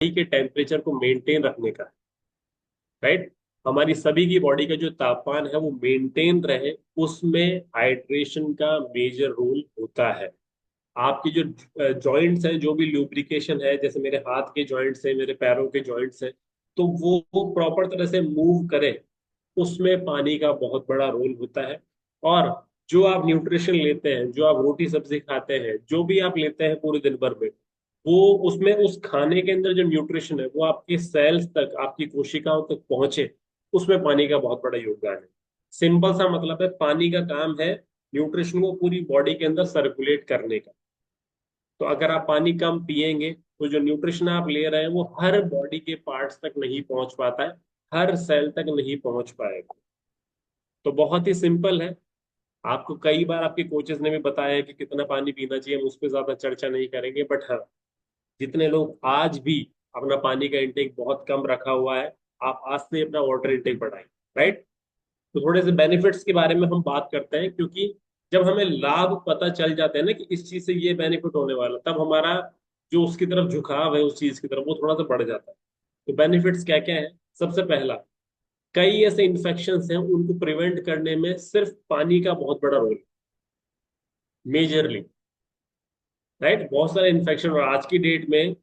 Body के temperature को maintain रखने का, राइट। हमारी सभी की बॉडी का जो तापमान है वो मेंटेन रहे, उसमें हाइड्रेशन का मेजर रोल होता है। आपकी जो जॉइंट्स हैं, जो भी लुब्रिकेशन है, जैसे मेरे हाथ के जॉइंट्स हैं, मेरे पैरों के जॉइंट्स हैं, तो वो प्रॉपर तरह से मूव करें, उसमें पानी का बहुत बड़ा रोल होता है। और जो आप न्यूट्रिशन लेते हैं, जो आप रोटी सब्जी खाते हैं, जो भी आप लेते हैं पूरे दिन भर में, वो उसमें उस खाने के अंदर जो न्यूट्रिशन है वो आपके सेल्स तक, आपकी कोशिकाओं तक पहुंचे, उसमें पानी का बहुत बड़ा योगदान है। सिंपल सा मतलब है, पानी का काम है न्यूट्रिशन को पूरी बॉडी के अंदर सर्कुलेट करने का। तो अगर आप पानी कम पिएंगे तो जो न्यूट्रिशन आप ले रहे हैं वो हर बॉडी के पार्ट्स तक नहीं पहुंच पाता है, हर सेल तक नहीं पहुंच पाएगा। तो बहुत ही सिंपल है। आपको कई बार आपके कोचेस ने भी बताया है कि कितना पानी पीना चाहिए, हम उस पर ज्यादा चर्चा नहीं करेंगे, बट हाँ, जितने लोग आज भी अपना पानी का इंटेक बहुत कम रखा हुआ है, आप आज से अपना वाटर इंटेक बढ़ाएं, राइट। तो थोड़े से बेनिफिट्स के बारे में हम बात करते हैं, क्योंकि जब हमें लाभ पता चल जाते हैं ना कि इस चीज से ये बेनिफिट होने वाला, तब हमारा जो उसकी तरफ झुकाव है, उस चीज की तरफ, वो थोड़ा सा बढ़ जाता है। तो बेनिफिट्स क्या क्या है? सबसे पहला, कई ऐसे इन्फेक्शंस हैं उनको प्रिवेंट करने में सिर्फ पानी का बहुत बड़ा रोल, मेजरली, राइट। बहुत सारे इन्फेक्शन, और आज की डेट में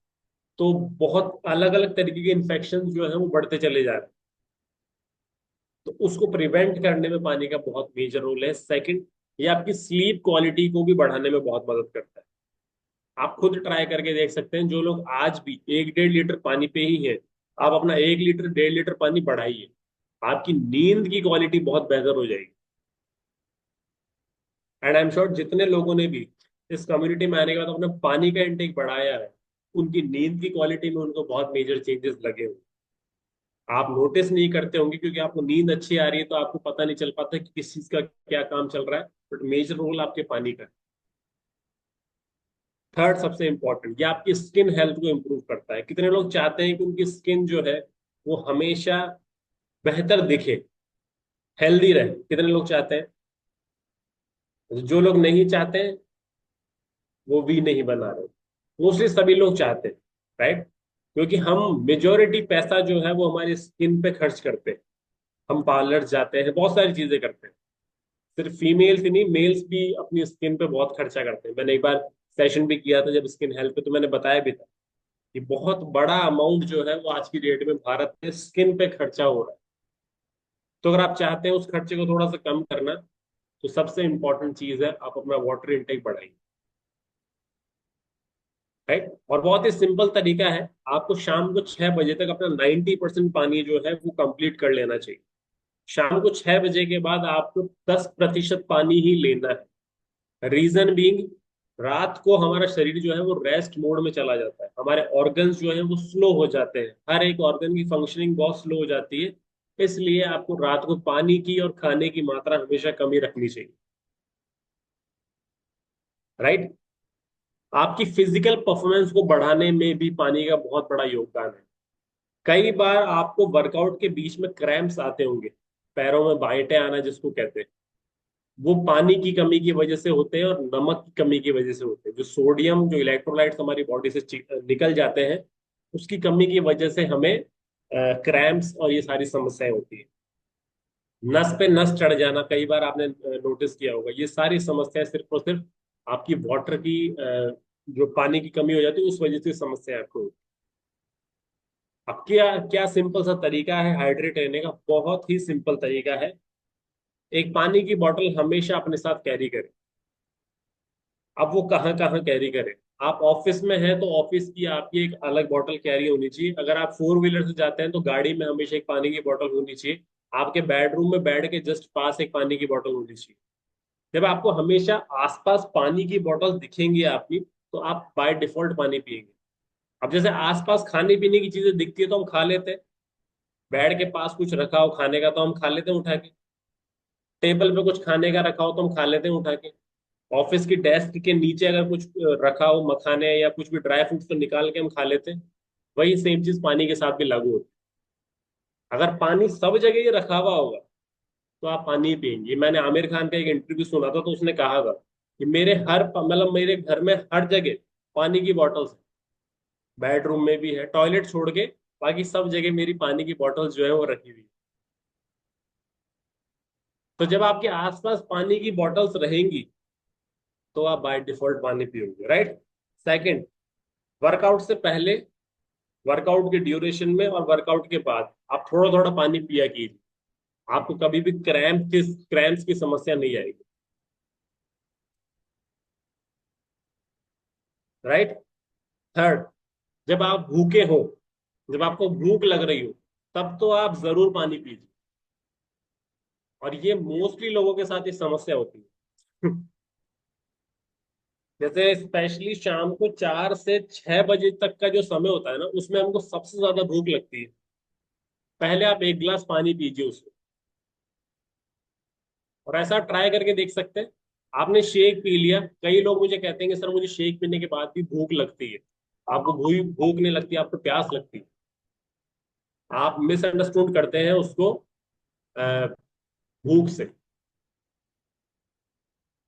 तो बहुत अलग अलग तरीके के इन्फेक्शन जो है वो बढ़ते चले जा रहे हैं। तो उसको प्रिवेंट करने में पानी का बहुत मेजर रोल है। सेकंड, ये आपकी स्लीप क्वालिटी को भी बढ़ाने में बहुत मदद करता है। आप खुद ट्राई करके देख सकते हैं, जो लोग आज भी 1-1.5 लीटर पानी पे ही हैं, आप अपना 1 लीटर 1.5 लीटर पानी बढ़ाइए, आपकी नींद की क्वालिटी बहुत बेहतर हो जाएगी। एंड आई एम श्योर जितने लोगों ने भी इस कम्युनिटी में आने के बाद अपना पानी का इंटेक बढ़ाया है, उनकी नींद की क्वालिटी में उनको बहुत मेजर चेंजेस लगे हुए। आप नोटिस नहीं करते होंगे क्योंकि आपको नींद अच्छी आ रही है, तो आपको पता नहीं चल पाता कि किस चीज का क्या काम चल रहा है, बट मेजर रोल आपके पानी का है। थर्ड, सबसे इंपॉर्टेंट, ये आपकी स्किन हेल्थ को इंप्रूव करता है। कितने लोग चाहते हैं कि उनकी स्किन जो है वो हमेशा बेहतर दिखे, हेल्दी रहे? कितने लोग चाहते हैं? जो लोग नहीं चाहते हैं वो भी नहीं बना रहे, मोस्टली सभी लोग चाहते हैं, राइट। क्योंकि हम मेजोरिटी पैसा जो है वो हमारी स्किन पे खर्च करते हैं। हम पार्लर जाते हैं, बहुत सारी चीजें करते हैं। सिर्फ फीमेल्स ही नहीं, मेल्स भी अपनी स्किन पे बहुत खर्चा करते हैं। मैंने एक बार सेशन भी किया था जब स्किन हेल्थ पे, तो मैंने बताया भी था कि बहुत बड़ा अमाउंट जो है वो आज की डेट में भारत में स्किन पे खर्चा हो रहा है। तो अगर आप चाहते हैं उस खर्चे को थोड़ा सा कम करना, तो सबसे इंपॉर्टेंट चीज है आप अपना वाटर इंटेक बढ़ाइए, राइट। और बहुत ही सिंपल तरीका है, आपको शाम को 6 बजे तक अपना 90% पानी जो है वो कंप्लीट कर लेना चाहिए। शाम को 6 बजे के बाद आपको 10% पानी ही लेना है। रीजन बीइंग, रात को हमारा शरीर जो है वो रेस्ट मोड में चला जाता है, हमारे ऑर्गन्स जो है वो स्लो हो जाते हैं, हर एक ऑर्गन की फंक्शनिंग बहुत स्लो हो जाती है। इसलिए आपको रात को पानी की और खाने की मात्रा हमेशा कम ही रखनी चाहिए, राइट। आपकी फिजिकल परफॉर्मेंस को बढ़ाने में भी पानी का बहुत बड़ा योगदान है। कई बार आपको वर्कआउट के बीच में क्रैम्प्स आते होंगे, पैरों में बाइटें आना जिसको कहते हैं, वो पानी की कमी की वजह से होते हैं और नमक की कमी की वजह से होते हैं। जो सोडियम, जो इलेक्ट्रोलाइट्स हमारी बॉडी से निकल जाते हैं, उसकी कमी की वजह से हमें क्रैम्प्स और ये सारी समस्याएं होती है। नस पे नस चढ़ जाना, कई बार आपने नोटिस किया होगा, ये सारी समस्याएं सिर्फ और सिर्फ आपकी वाटर की जो पानी की कमी हो जाती है उस वजह से समस्या आपको होती है। अब क्या क्या सिंपल सा तरीका है हाइड्रेट रहने का, बहुत ही सिंपल तरीका है। एक पानी की बोतल हमेशा अपने साथ कैरी करें। अब वो कहाँ कहाँ कैरी करें? आप ऑफिस में हैं तो ऑफिस की आपकी एक अलग बोतल कैरी होनी चाहिए। अगर आप 4 व्हीलर से जाते हैं तो गाड़ी में हमेशा एक पानी की बोतल होनी चाहिए। आपके बेडरूम में बेड के जस्ट पास एक पानी की बोतल होनी चाहिए। जब आपको हमेशा आसपास पानी की बोतल दिखेंगी आपकी, तो आप बाय डिफॉल्ट पानी पिएंगे। अब जैसे आसपास खाने पीने की चीजें दिखती है तो हम खा लेते हैं, बेड के पास कुछ रखा हो खाने का तो हम खा लेते हैं उठा के, टेबल पे कुछ खाने का रखा हो तो हम खा लेते हैं उठा के, ऑफिस की डेस्क के नीचे अगर कुछ रखा हो मखाने या कुछ भी ड्राई फ्रूट्स तो निकाल के हम खा लेते हैं। वही सेम चीज पानी के साथ भी लागू होती है। अगर पानी सब जगह ही रखा हुआ होगा तो आप पानी ही पिएंगे। मैंने आमिर खान का एक इंटरव्यू सुना था, तो उसने कहा था कि मेरे हर मतलब मेरे घर में हर जगह पानी की बॉटल्स है। बेडरूम में भी है, टॉयलेट छोड़ के बाकी सब जगह मेरी पानी की बॉटल्स जो है वो रखी हुई है। तो जब आपके आसपास पानी की बॉटल्स रहेंगी तो आप बाय डिफॉल्ट पानी पियोगे, राइट। सेकंड, वर्कआउट से पहले, वर्कआउट के ड्यूरेशन में और वर्कआउट के बाद आप थोड़ा थोड़ा पानी पिया कीजिए। आपको कभी भी क्रैम्प्स की समस्या नहीं आएगी, राइट। थर्ड, जब आप भूखे हो, जब आपको भूख लग रही हो, तब तो आप जरूर पानी पीजिए। और ये मोस्टली लोगों के साथ ये समस्या होती है। जैसे स्पेशली शाम को 4 से 6 बजे तक का जो समय होता है ना, उसमें हमको सबसे ज्यादा भूख लगती है। पहले आप एक गिलास पानी पीजिए उसमें। और ऐसा ट्राई करके देख सकते हैं। आपने शेक पी लिया, कई लोग मुझे कहते हैं कि सर मुझे शेक पीने के बाद भी भूख लगती है। आपको भूख भूख नहीं लगती, आपको प्यास लगती है। आप मिसअंडरस्टूड करते हैं उसको अ, भूख से।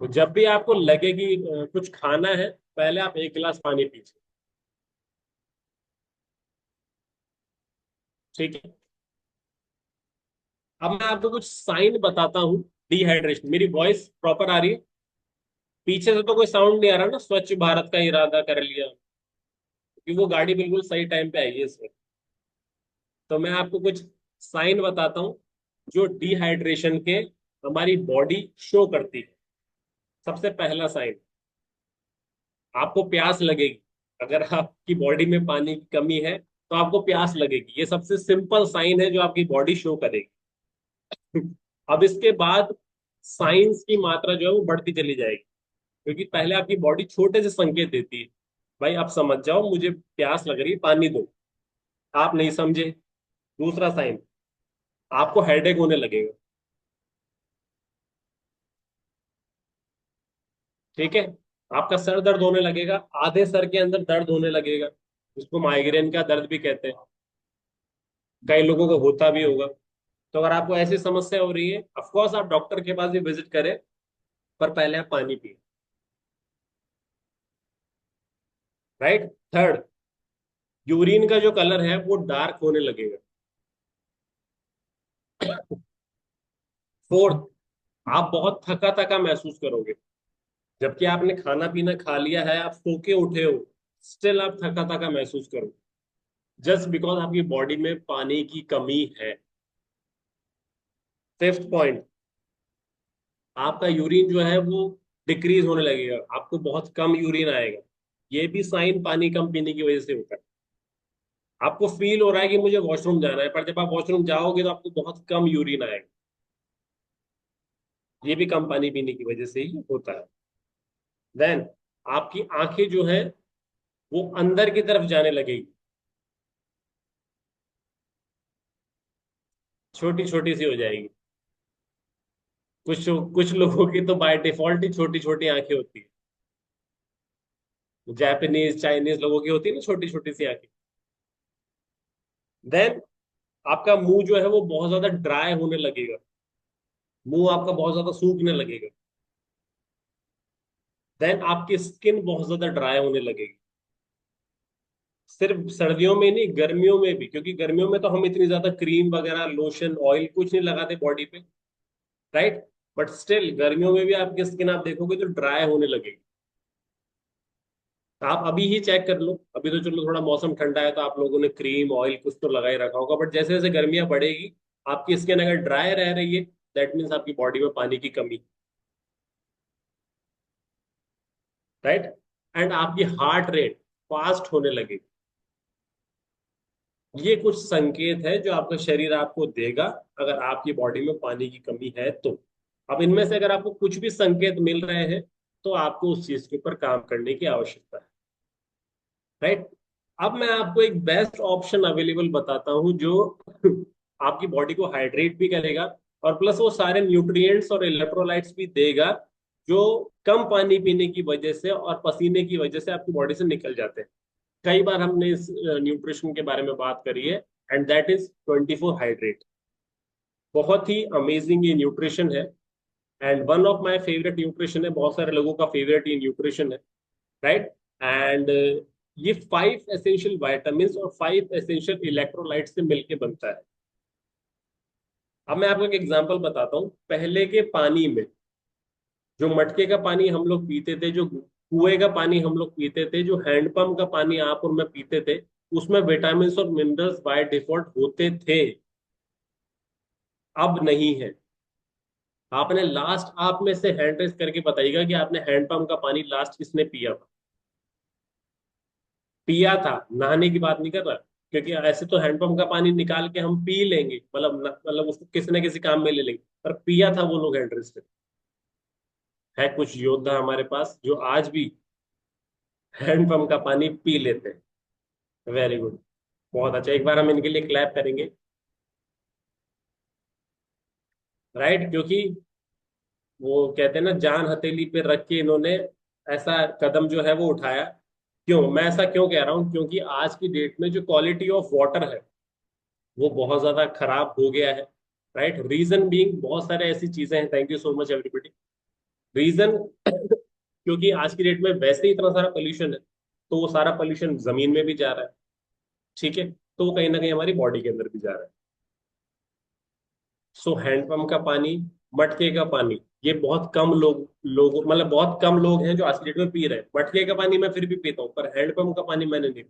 तो जब भी आपको लगे कि कुछ खाना है, पहले आप एक गिलास पानी पीजिए। ठीक है। अब मैं आपको कुछ साइन बताता हूँ डिहाइड्रेशन। मेरी वॉइस प्रॉपर आ रही है? पीछे से तो कोई साउंड नहीं आ रहा ना, स्वच्छ भारत का इरादा कर लिया? क्योंकि वो गाड़ी बिल्कुल सही टाइम पे आई है इसमें। तो मैं आपको कुछ साइन बताता हूँ जो डिहाइड्रेशन के हमारी बॉडी शो करती है। सबसे पहला साइन, आपको प्यास लगेगी। अगर आपकी बॉडी में पानी की कमी है तो आपको प्यास लगेगी। ये सबसे सिंपल साइन है जो आपकी बॉडी शो करेगी। अब इसके बाद साइंस की मात्रा जो है वो बढ़ती चली जाएगी, क्योंकि पहले आपकी बॉडी छोटे से संकेत देती है, भाई आप समझ जाओ मुझे प्यास लग रही है, पानी दो। आप नहीं समझे। दूसरा साइन, आपको हेडेक होने लगेगा। ठीक है। आपका सर दर्द होने लगेगा, आधे सर के अंदर दर्द होने लगेगा, जिसको माइग्रेन का दर्द भी कहते हैं। कई लोगों को होता भी होगा। तो अगर आपको ऐसी समस्या हो रही है, ऑफ कोर्स आप डॉक्टर के पास भी विजिट करें, पर पहले आप पानी पिए, राइट। थर्ड, यूरिन का जो कलर है वो डार्क होने लगेगा। फोर्थ, आप बहुत थका थका महसूस करोगे। जबकि आपने खाना पीना खा लिया है, आप सो के उठे हो, स्टिल आप थका थका महसूस करोगे, जस्ट बिकॉज आपकी बॉडी में पानी की कमी है। फिफ्थ पॉइंट, आपका यूरिन जो है वो डिक्रीज होने लगेगा, आपको बहुत कम यूरिन आएगा। ये भी साइन पानी कम पीने की वजह से होता है। आपको फील हो रहा है कि मुझे वॉशरूम जाना है, पर जब आप वॉशरूम जाओगे तो आपको बहुत कम यूरिन आएगा। ये भी कम पानी पीने की वजह से ही होता है। देन, आपकी आंखें जो है वो अंदर की तरफ जाने लगेगी, छोटी छोटी सी हो जाएगी। कुछ कुछ लोगों की तो बाय डिफॉल्ट ही छोटी छोटी आंखें होती है, जापानीज चाइनीज लोगों की होती है ना छोटी छोटी सी आंखें। देन, आपका मुंह जो है वो बहुत ज्यादा ड्राई होने लगेगा, मुंह आपका बहुत ज्यादा सूखने लगेगा। देन आपकी स्किन बहुत ज्यादा ड्राई होने लगेगी। सिर्फ सर्दियों में नहीं, गर्मियों में भी, क्योंकि गर्मियों में तो हम इतनी ज्यादा क्रीम वगैरह लोशन ऑयल कुछ नहीं लगाते बॉडी पे, राइट। बट स्टिल गर्मियों में भी आपकी स्किन आप देखोगे तो ड्राई होने लगेगी। तो आप अभी ही चेक कर लो, अभी तो चलो थोड़ा मौसम ठंडा है तो आप लोगों ने क्रीम ऑयल कुछ तो लगा ही रखा होगा, बट जैसे जैसे गर्मियां बढ़ेगी, आपकी स्किन अगर ड्राई रह रही है, दैट मीन्स आपकी बॉडी में पानी की कमी, राइट। एंड आपकी हार्ट रेट फास्ट होने लगेगी। ये कुछ संकेत है जो आपका शरीर आपको देगा अगर आपकी बॉडी में पानी की कमी है तो। अब इनमें से अगर आपको कुछ भी संकेत मिल रहे हैं तो आपको उस चीज के ऊपर काम करने की आवश्यकता है, राइट। अब मैं आपको एक बेस्ट ऑप्शन अवेलेबल बताता हूं जो आपकी बॉडी को हाइड्रेट भी करेगा और प्लस वो सारे न्यूट्रिएंट्स और इलेक्ट्रोलाइट्स भी देगा जो कम पानी पीने की वजह से और पसीने की वजह से आपकी बॉडी से निकल जाते हैं। कई बार हमने इस न्यूट्रिशन के बारे में बात करी है, एंड दैट इज 24 हाइड्रेट। बहुत ही अमेजिंग ये न्यूट्रिशन है, and one of my favourite nutrition है, बहुत सारे लोगों का फेवरेट ये न्यूट्रिशन है, राइट। एंड ये 5 एसेंशियल वाइटामिन और 5 एसेंशियल इलेक्ट्रोलाइट से मिलके बनता है। अब मैं आपको एक एग्जांपल बताता हूँ। पहले के पानी में, जो मटके का पानी हम लोग पीते थे, जो कुएं का पानी हम लोग पीते थे, जो हैंडपंप का पानी आप और मैं पीते थे, उसमें विटामिन और मिनरल्स बाय डिफॉल्ट होते थे। अब नहीं है। आपने लास्ट, आप में से हैंड रेस करके बताइएगा कि आपने हैंडपंप का पानी लास्ट किसने पिया था। पिया था, नहाने की बात नहीं कर रहा। क्योंकि ऐसे तो हैंडपंप का पानी निकाल के हम पी लेंगे, मतलब उसको किसी न किसी काम में ले लेंगे, पर पिया था वो लोग हैंड रेस है कुछ योद्धा हमारे पास जो आज भी हैंडपंप का पानी पी लेते हैं। Very good. बहुत अच्छा, एक बार हम इनके लिए क्लैप करेंगे। राइट, क्योंकि वो कहते हैं ना, जान हथेली पे रख के इन्होंने ऐसा कदम जो है वो उठाया। क्यों मैं ऐसा क्यों कह रहा हूँ? क्योंकि आज की डेट में जो क्वालिटी ऑफ वाटर है वो बहुत ज्यादा खराब हो गया है। राइट, रीजन बीइंग बहुत सारे ऐसी चीजें हैं। Thank you so much everybody. Reason क्योंकि आज की डेट में वैसे ही इतना सारा पोल्यूशन है, तो वो सारा पोल्यूशन जमीन में भी जा रहा है। ठीक है, तो वो कहीं ना कहीं हमारी बॉडी के अंदर भी जा रहा है। सो हैंडपंप का पानी, मटके का पानी, ये बहुत कम लोग मतलब बहुत कम लोग हैं जो आज की डेट में पी रहे हैं। मटके का पानी मैं फिर भी पीता हूँ, पर हैंडपंप का पानी मैंने नहीं पी।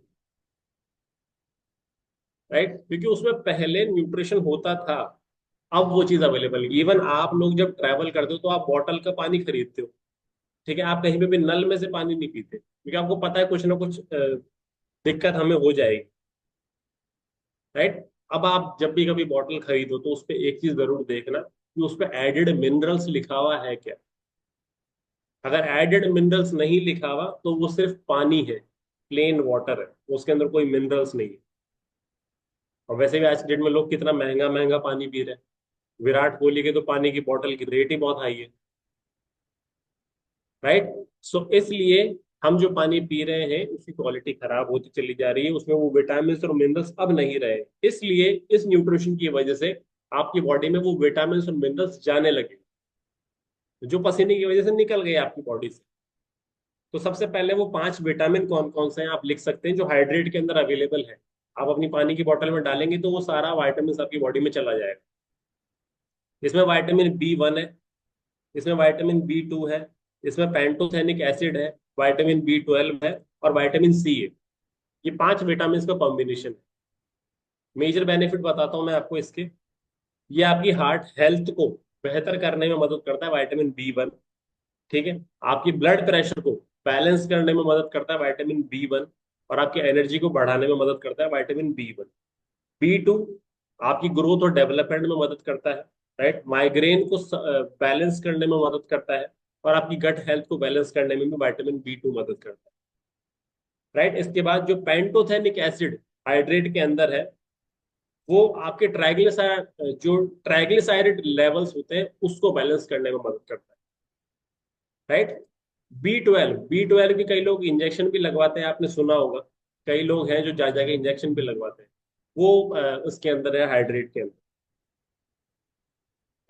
राइट, क्योंकि उसमें पहले न्यूट्रिशन होता था। अब वो चीज अवेलेबल है। इवन आप लोग जब ट्रैवल करते हो तो आप बॉटल का पानी खरीदते हो। ठीक है, आप कहीं पे भी नल में से पानी नहीं पीते, क्योंकि आपको पता है कुछ ना कुछ दिक्कत हमें हो जाएगी। राइट, अब आप जब भी कभी बॉटल खरीदो तो उस पर एक चीज जरूर देखना कि उस पर एडेड मिनरल्स लिखा हुआ है क्या। अगर एडेड मिनरल्स नहीं लिखा हुआ तो वो सिर्फ पानी है, प्लेन वाटर है, उसके अंदर कोई मिनरल्स नहीं है। और वैसे भी आज के डेट में लोग कितना महंगा महंगा पानी पी रहे हैं। विराट कोहली के तो पानी की बोतल की रेट ही बहुत हाई है। राइट, सो इसलिए हम जो पानी पी रहे हैं उसकी क्वालिटी खराब होती चली जा रही है, उसमें वो विटामिन और मिनरल्स अब नहीं रहे। इसलिए इस न्यूट्रिशन की वजह से आपकी बॉडी में वो विटामिन और मिनरल्स जाने लगे, जो पसीने की वजह से निकल गए आपकी बॉडी से। तो सबसे पहले वो 5 विटामिन कौन कौन से हैं आप लिख सकते हैं, जो हाइड्रेट के अंदर अवेलेबल है। आप अपनी पानी की बोतल में डालेंगे तो वो सारा वाइटामिन आपकी बॉडी में चला जाएगा। इसमें विटामिन B1 है, इसमें विटामिन B2 है, इसमें पैंटोथेनिक एसिड है, विटामिन B12 है, और विटामिन C है। ये 5 विटामिन का कॉम्बिनेशन है। मेजर बेनिफिट बताता हूँ मैं आपको इसके। ये आपकी हार्ट हेल्थ को बेहतर करने में मदद करता है, विटामिन B1। ठीक है, आपकी ब्लड प्रेशर को बैलेंस करने में मदद करता है विटामिन B1। और आपकी एनर्जी को बढ़ाने में मदद करता है विटामिन B1। B2 आपकी ग्रोथ और डेवलपमेंट में मदद करता है। राइट, माइग्रेन को बैलेंस करने में मदद करता है। और आपकी गट हेल्थ को बैलेंस करने में भी विटामिन B2 मदद करता है। राइट, इसके बाद जो पेंटोथेनिक एसिड हाइड्रेट के अंदर है, वो आपके ट्राइग्लिसराइड, जो ट्राइग्लिसराइड लेवल्स होते हैं उसको बैलेंस करने में मदद करता है। राइट, बी ट्वेल्व की कई लोग इंजेक्शन भी लगवाते हैं, आपने सुना होगा। कई लोग हैं जो जा जाके इंजेक्शन भी लगवाते हैं। वो उसके अंदर है, हाइड्रेट के अंदर।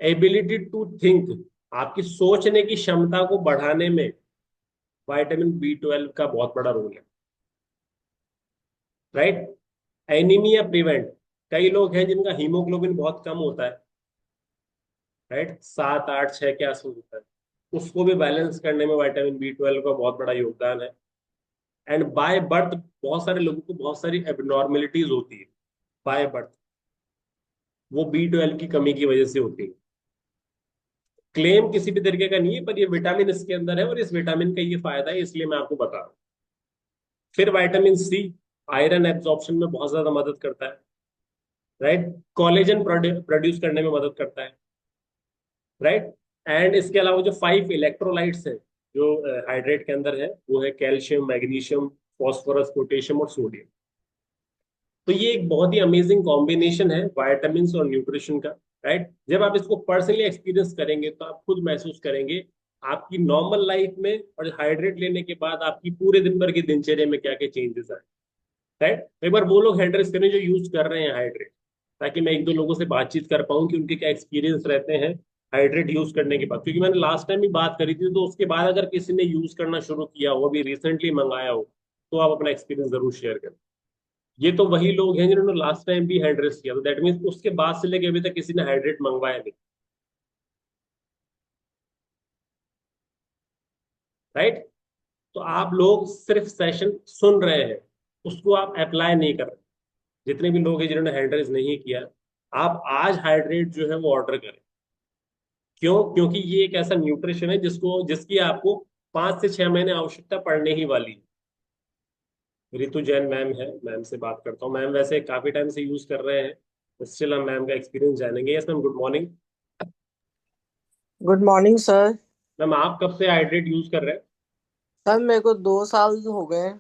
एबिलिटी टू थिंक, आपकी सोचने की क्षमता को बढ़ाने में विटामिन B12 का बहुत बड़ा रोल है। राइट, एनीमिया प्रिवेंट, कई लोग हैं जिनका हीमोग्लोबिन बहुत कम होता है। राइट, 7 8 6 के आसपास होता है। उसको भी बैलेंस करने में विटामिन B12 का बहुत बड़ा योगदान है। एंड बाय बर्थ बहुत सारे लोगों को बहुत सारी एबनॉर्मेलिटीज होती है बाय बर्थ, वो B12 की कमी की वजह से होती है। क्लेम किसी भी तरीके का नहीं है, पर ये विटामिन इसके अंदर है और इस विटामिन का ये फायदा है, इसलिए मैं आपको बता रहा हूँ। फिर विटामिन C आयरन एब्जॉर्प्शन में बहुत ज्यादा मदद करता है। राइट, कोलेजन प्रोड्यूस करने में मदद करता है। राइट, एंड इसके अलावा जो 5 इलेक्ट्रोलाइट्स हैं जो हाइड्रेट के अंदर है, वो है कैल्शियम, मैग्नीशियम, फॉस्फोरस, पोटेशियम और सोडियम। तो ये एक बहुत ही अमेजिंग कॉम्बिनेशन है विटामिन और न्यूट्रिशन का। राइट, जब आप इसको पर्सनली एक्सपीरियंस करेंगे तो आप खुद महसूस करेंगे आपकी नॉर्मल लाइफ में और हाइड्रेट लेने के बाद आपकी पूरे दिन भर की दिनचर्या में क्या क्या चेंजेस आए। राइट, एक बार वो लोग हाइड्रेट करें जो यूज कर रहे हैं हाइड्रेट, ताकि मैं एक दो लोगों से बातचीत कर पाऊँ कि उनके क्या एक्सपीरियंस रहते हैं हाइड्रेट यूज करने के बाद। क्योंकि मैंने लास्ट टाइम भी बात करी थी, तो उसके बाद अगर किसी ने यूज करना शुरू किया हो, अभी रिसेंटली मंगाया हो, तो आप अपना एक्सपीरियंस जरूर शेयर करें। ये तो वही लोग हैं जिन्होंने लास्ट टाइम भी हाइड्रेट किया, तो दैट मीन्स उसके बाद से लेके अभी तक किसी ने हाइड्रेट मंगवाया नहीं। राइट। तो आप लोग सिर्फ सेशन सुन रहे हैं, उसको आप अप्लाई नहीं कर रहे। जितने भी लोग हैं जिन्होंने हाइड्रेट नहीं किया, आप आज हाइड्रेट जो है वो ऑर्डर करें। क्यों? क्योंकि ये एक ऐसा न्यूट्रिशन है जिसकी आपको 5 से 6 महीने आवश्यकता पड़ने ही वाली है। रितु जैन मैम है, मैम से बात करता हूँ। मैम वैसे काफी टाइम से यूज कर रहे हैं, स्टिल हम मैम का एक्सपीरियंस जानेंगे। Yes ma'am, good morning. Good morning sir. Ma'am आप कब से हाइड्रेट यूज कर रहे हैं? सर मेरे को 2 साल हो गए हैं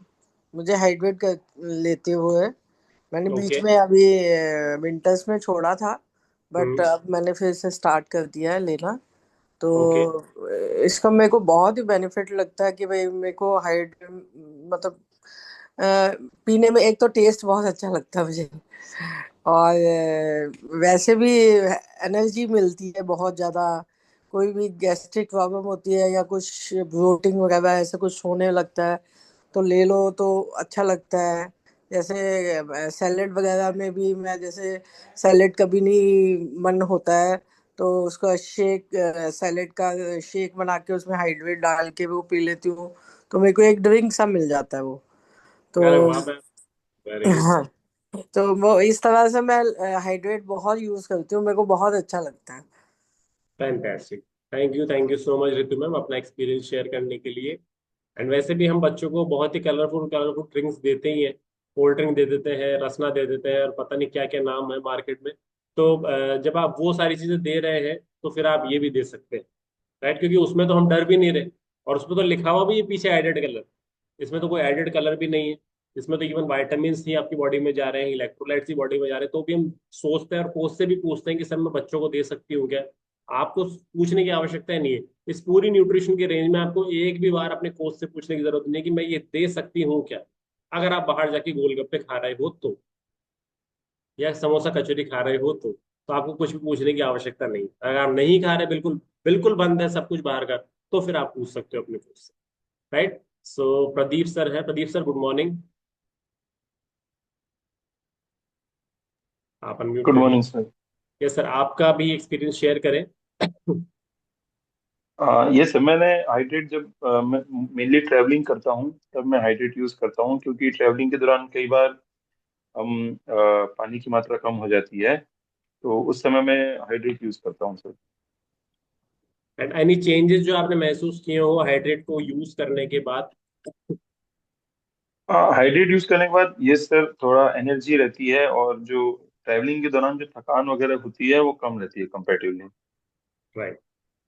मुझे हाइड्रेट कर लेते हुए। मैंने बीच ओके। में अभी विंटर्स में छोड़ा था, बट हम्म। अब मैंने फिर से स्टार्ट कर दिया है लेना। तो ओके। इसका मेरे को बहुत ही बेनिफिट लगता है कि भाई मेरे को मतलब पीने में एक तो टेस्ट बहुत अच्छा लगता है मुझे, और वैसे भी एनर्जी मिलती है बहुत ज़्यादा। कोई भी गैस्ट्रिक प्रॉब्लम होती है या कुछ ब्लोटिंग वगैरह ऐसा कुछ होने लगता है तो ले लो तो अच्छा लगता है। जैसे सैलेड वगैरह में भी मैं जैसे सैलेड कभी नहीं मन होता है तो उसका शेक, सैलेड का शेक बना के उसमें हाइड्रेट डाल के वो पी लेती हूँ। तो मेरे को एक ड्रिंक सा मिल जाता है वो। तो अरे वाह मैम, वेरी गुड। हाँ, तो वो इस तरह से मैं हाइड्रेट बहुत यूज करती हूँ, मेरे को बहुत अच्छा लगता है। Fantastic. Thank you so much Ritu ma'am, अपना एक्सपीरियंस शेयर करने के लिए। एंड वैसे भी हम बच्चों को बहुत ही कलरफुल कलरफुल ड्रिंक्स देते ही हैं। कोल्ड ड्रिंक दे देते हैं, रसना दे देते हैं, और पता नहीं क्या क्या नाम है मार्केट में। तो जब आप वो सारी चीजें दे रहे हैं, तो फिर आप ये भी दे सकते हैं। राइट, क्योंकि उसमें तो हम डर भी नहीं रहे। और उसमें तो लिखा हुआ भी है पीछे एडेड कलर। इसमें तो कोई एडेड कलर भी नहीं है। इसमें तो इवन वाइटामिन ही आपकी बॉडी में जा रहे हैं, इलेक्ट्रोलाइट्स ही बॉडी में जा रहे हैं, तो भी हम सोचते हैं और कोच से भी पूछते हैं कि सर मैं बच्चों को दे सकती हूँ क्या? आपको पूछने की आवश्यकता ही नहीं है। इस पूरी न्यूट्रिशन के रेंज में आपको एक भी बार अपने कोच से पूछने की जरूरत नहीं है कि मैं ये दे सकती हूँ क्या। अगर आप बाहर जाके गोलगप्पे खा रहे हो तो, या समोसा कचौरी खा रहे हो तो आपको कुछ भी पूछने की आवश्यकता नहीं। अगर आप नहीं खा रहे, बिल्कुल बिल्कुल बंद है सब कुछ बाहर का, तो फिर आप पूछ सकते हो अपने कोच से। राइट। सो प्रदीप सर है, प्रदीप सर गुड मॉर्निंग। आप अनम्यूट गुड करिए। Morning sir. यस सर, आपका भी एक्सपीरियंस शेयर करें। ये सर, मैंने हाइड्रेट जब मैं मेनली ट्रैवलिंग करता हूँ तब मैं हाइड्रेट यूज करता हूँ, क्योंकि ट्रैवलिंग के दौरान कई बार हम पानी की मात्रा कम हो जाती है, तो उस समय मैं हाइड्रेट यूज करता हूँ सर। एंड एनी चेंजेस जो आपने महसूस किए हो हाइड्रेट को यूज करने के बाद? हाइड्रेट यूज करने के बाद ये सर थोड़ा एनर्जी रहती है, और जो ट्रैवलिंग के दौरान जो थकान वगैरह होती है वो कम रहती है comparatively. Right.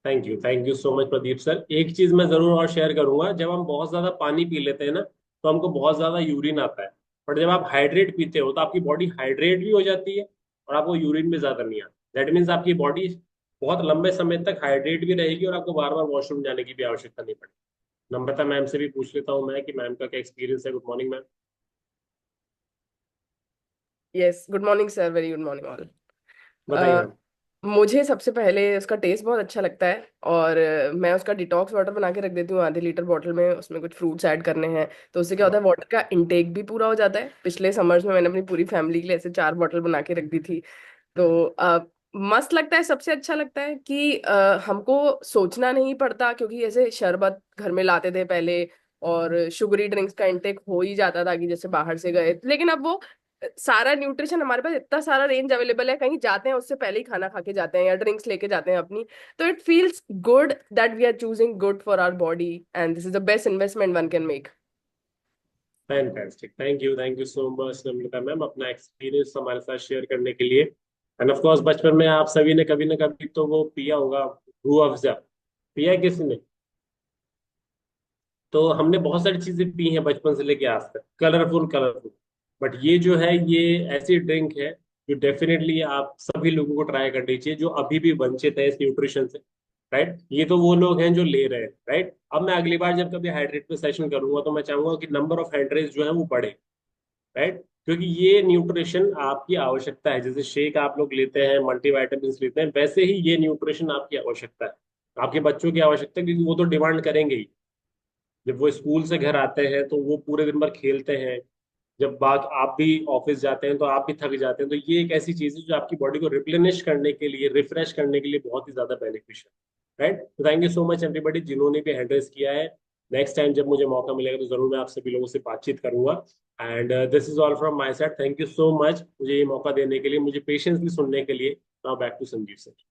Thank you so much Pradeep sir. एक चीज मैं जरूर और शेयर करूंगा, जब हम बहुत ज्यादा पानी पी लेते हैं ना, तो हमको बहुत ज्यादा यूरिन आता है। बट जब आप हाइड्रेट पीते हो तो आपकी बॉडी हाइड्रेट भी हो जाती है, और आपको यूरिन भी ज्यादा नहीं आता। दैट मीन्स आपकी बॉडी बहुत लंबे समय तक हाइड्रेट भी रहेगी, और आपको बार बार वॉशरूम जाने की भी आवश्यकता नहीं पड़ेगी। नम्रता मैम से भी पूछ लेता हूँ मैं कि मैम का क्या एक्सपीरियंस है। Good morning ma'am. Yes, good morning sir, very good morning all. बताइए मैम। मुझे सबसे पहले उसका टेस्ट बहुत अच्छा लगता है, और मैं उसका डिटॉक्स वाटर बना के रख देती हूँ आधे लीटर बॉटल में। उसमें कुछ फ्रूट्स ऐड करने हैं तो उससे क्या होता है, वाटर का इनटेक भी पूरा हो जाता है। पिछले समर्स में मैंने अपनी पूरी फैमिली के लिए ऐसे 4 बॉटल बना के रख दी थी। तो मस्त लगता है। सबसे अच्छा लगता है कि हमको सोचना नहीं पड़ता, क्योंकि ऐसे शरबत घर में लाते थे पहले, और शुगरी ड्रिंक्स का इंटेक हो ही जाता था कि जैसे बाहर से गए। लेकिन अब वो सारा न्यूट्रिशन हमारे पास इतना सारा रेंज अवेलेबल है, कहीं जाते हैं उससे पहले ही खाना खा के जाते हैं या ड्रिंक्स लेके जाते हैं अपनी। तो it feels good that we are choosing good for our body, and this is the best investment one can make. Fantastic. Thank you so much Namrata ma'am, अपना एक्सपीरियंस हमारे साथ शेयर करने के लिए। एंड ऑफ कोर्स बचपन में आप सभी ने कभी ना कभी तो वो पिया होगा, रूह अफ़ज़ा। पिया है किसी ने? तो हमने बहुत सारी चीजें पी हैं बचपन से लेके आज तक, कलरफुल कलरफुल। बट ये जो है, ये ऐसी ड्रिंक है जो डेफिनेटली आप सभी लोगों को ट्राई करनी चाहिए, जो अभी भी वंचित है इस न्यूट्रिशन से। राइट। ये तो वो लोग हैं जो ले रहे हैं। राइट। अब मैं अगली बार जब कभी हाइड्रेट पे सेशन करूंगा, तो मैं चाहूंगा कि नंबर ऑफ हाइड्रेट्स जो है वो बढ़े। राइट। क्योंकि ये न्यूट्रिशन आपकी आवश्यकता है। जैसे शेक आप लोग लेते हैं, मल्टीविटामिन लेते हैं, वैसे ही ये न्यूट्रिशन आपकी आवश्यकता है, आपके बच्चों की आवश्यकता है, क्योंकि वो तो डिमांड करेंगे ही। जब वो स्कूल से घर आते हैं तो वो पूरे दिन भर खेलते हैं, जब बात आप भी ऑफिस जाते हैं तो आप भी थक जाते हैं, तो ये एक ऐसी चीज है जो आपकी बॉडी को रिप्लेनिश करने के लिए, रिफ्रेश करने के लिए बहुत ही ज्यादा बेनिफिशियल, राइट। तो thank you so much everybody जिन्होंने भी हैंड रेस किया है। नेक्स्ट टाइम जब मुझे मौका मिलेगा तो जरूर मैं आप सभी लोगों से बातचीत करूंगा। And this is all from my side, thank you so much मुझे ये मौका देने के लिए, मुझे पेशेंसली सुनने के लिए। Now back to Sanjeev sir.